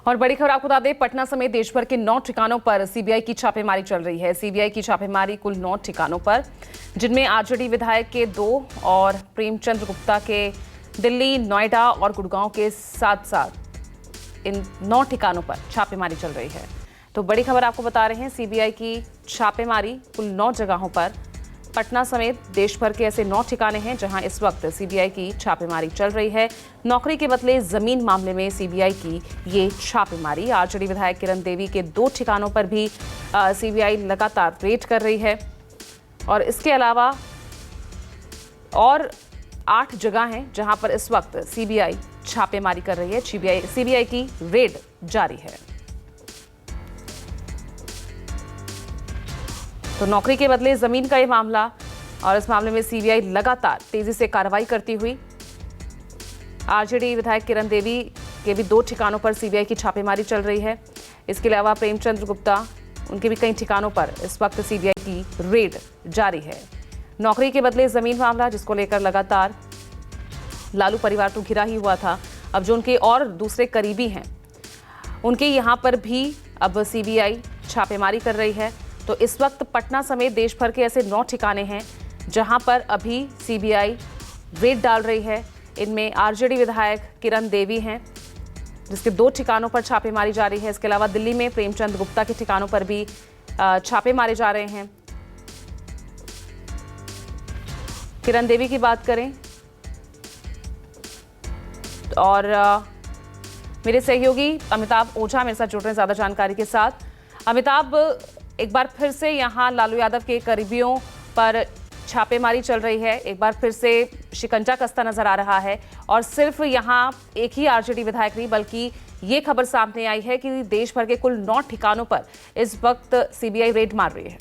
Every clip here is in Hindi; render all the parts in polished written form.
और बड़ी खबर आपको बता दें, पटना समेत देश भर के 9 ठिकानों पर सीबीआई की छापेमारी चल रही है। सीबीआई की छापेमारी कुल 9 ठिकानों पर, जिनमें आरजेडी विधायक के 2 और प्रेमचंद गुप्ता के दिल्ली, नोएडा और गुड़गांव के साथ साथ इन 9 ठिकानों पर छापेमारी चल रही है। तो बड़ी खबर आपको बता रहे हैं, सीबीआई की छापेमारी कुल 9 जगहों पर, पटना समेत देश भर के ऐसे 9 ठिकाने हैं जहां इस वक्त सीबीआई की छापेमारी चल रही है। नौकरी के बदले जमीन मामले में सीबीआई की ये छापेमारी। आरजेडी विधायक किरण देवी के 2 ठिकानों पर भी सीबीआई लगातार रेड कर रही है और इसके अलावा और 8 जगह हैं जहां पर इस वक्त सीबीआई छापेमारी कर रही है। सीबीआई की रेड जारी है। तो नौकरी के बदले जमीन का ये मामला, और इस मामले में सीबीआई लगातार तेजी से कार्रवाई करती हुई। आरजेडी विधायक किरण देवी के भी 2 ठिकानों पर सीबीआई की छापेमारी चल रही है। इसके अलावा प्रेमचंद गुप्ता, उनके भी कई ठिकानों पर इस वक्त सीबीआई की रेड जारी है। नौकरी के बदले जमीन मामला, जिसको लेकर लगातार लालू परिवार तो घिरा ही हुआ था, अब जो उनके और दूसरे करीबी हैं उनके यहाँ पर भी अब सीबीआई छापेमारी कर रही है। तो इस वक्त पटना समेत देश भर के ऐसे 9 ठिकाने हैं जहां पर अभी सीबीआई रेड डाल रही है। इनमें आरजेडी विधायक किरण देवी हैं, जिसके 2 ठिकानों पर छापेमारी जारी है। इसके अलावा दिल्ली में प्रेमचंद गुप्ता के ठिकानों पर भी छापे मारे जा रहे हैं। किरण देवी की बात करें और मेरे सहयोगी अमिताभ ओझा मेरे साथ जुड़ रहे हैं ज्यादा जानकारी के साथ। अमिताभ, एक बार फिर से यहाँ लालू यादव के करीबियों पर छापेमारी चल रही है, एक बार फिर से शिकंजा कसता नजर आ रहा है और सिर्फ यहाँ एक ही आरजेडी विधायक नहीं, बल्कि ये खबर सामने आई है कि देश भर के कुल 9 ठिकानों पर इस वक्त सीबीआई रेड मार रही है।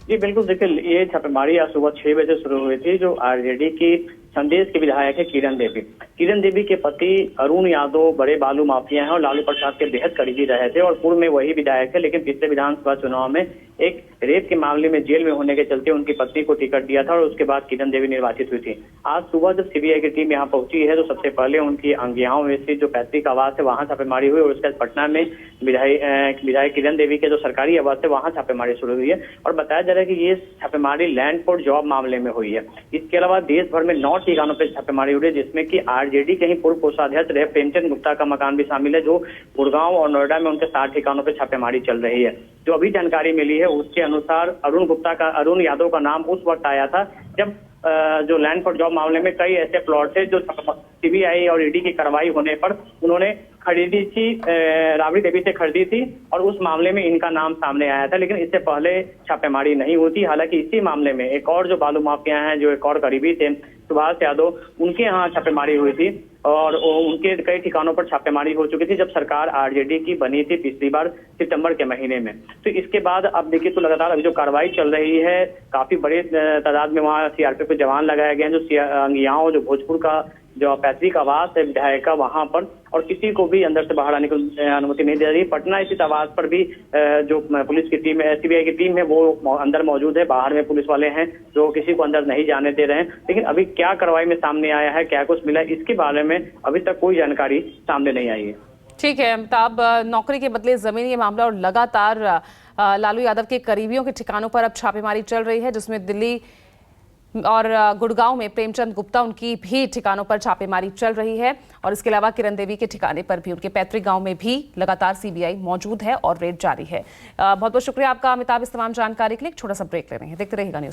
जी बिल्कुल, देखिए ये छापेमारी आज सुबह 6 बजे शुरू हुई थी। जो आरजेडी की संदेश के विधायक है किरण देवी। किरण देवी के पति अरुण यादव बड़े बालू माफिया हैं और लालू प्रसाद के बेहद करीबी रहे थे और पूर्व में वही विधायक है, लेकिन पिछले विधानसभा चुनाव में एक रेप के मामले में जेल में होने के चलते उनकी पत्नी को टिकट दिया था और उसके बाद किरण देवी निर्वाचित हुई थी। आज सुबह जब सीबीआई की टीम यहाँ पहुंची है तो सबसे पहले उनकी अंगियाओं में से जो पैतृक आवास है वहां छापेमारी हुई और उसके बाद पटना में विधायक किरण देवी के जो सरकारी आवास है वहां छापेमारी शुरू हुई है। और बताया जा रहा है कि ये छापेमारी लैंड फॉर जॉब मामले में हुई है। इसके अलावा देश भर में 9 ठिकानों पर छापेमारी हुई है, जिसमें कि आरजेडी के ही पूर्व कोषाध्यक्ष रहे प्रेमचंद गुप्ता का मकान भी शामिल है, जो गुड़गांव और नोएडा में उनके 7 ठिकानों पर छापेमारी चल रही है। जो अभी जानकारी मिली है उसके अनुसार अरुण यादव का नाम उस वक्त आया था जब जो लैंड फॉर जॉब मामले में कई ऐसे प्लॉट थे जो सीबीआई और ईडी की कार्रवाई होने पर उन्होंने खरीदी थी, राबड़ी देवी से खरीदी थी और उस मामले में इनका नाम सामने आया था, लेकिन इससे पहले छापेमारी नहीं हुई थी। हालांकि इसी मामले में एक और जो बालू माफिया हैं, जो एक और करीबी थे सुभाष यादव, उनके यहाँ छापेमारी हुई थी और उनके कई ठिकानों पर छापेमारी हो चुकी थी जब सरकार आरजेडी की बनी थी पिछली बार सितंबर के महीने में। तो इसके बाद अब देखिए तो लगातार अभी जो कार्रवाई चल रही है, काफी बड़े तादाद में वहाँ सीआरपीएफ के जवान लगाए गए हैं, जो अंगियाओं जो भोजपुर का जो पैतृक आवास है विधायक का वहां पर, और किसी को भी अंदर से बाहर आने की अनुमति नहीं दे रही। पटना स्थित आवास पर भी जो पुलिस की टीम है, सीबीआई की टीम है, वो अंदर मौजूद है, बाहर में पुलिस वाले हैं जो किसी को अंदर नहीं जाने दे रहे हैं। लेकिन अभी क्या कार्रवाई में सामने आया है, क्या कुछ मिला, इसके बारे में अभी तक कोई जानकारी सामने नहीं आई है। ठीक है अमिताभ, नौकरी के बदले जमीन ये मामला और लगातार लालू यादव के करीबियों के ठिकानों पर अब छापेमारी चल रही है, जिसमें दिल्ली और गुड़गांव में प्रेमचंद गुप्ता, उनकी भी ठिकानों पर छापेमारी चल रही है और इसके अलावा किरण देवी के ठिकाने पर भी, उनके पैतृक गांव में भी लगातार सीबीआई मौजूद है और रेड जारी है। बहुत बहुत शुक्रिया आपका अमिताभ इस तमाम जानकारी के लिए। एक छोटा सा ब्रेक ले रहे हैं, देखते रहिएगा न्यूज़।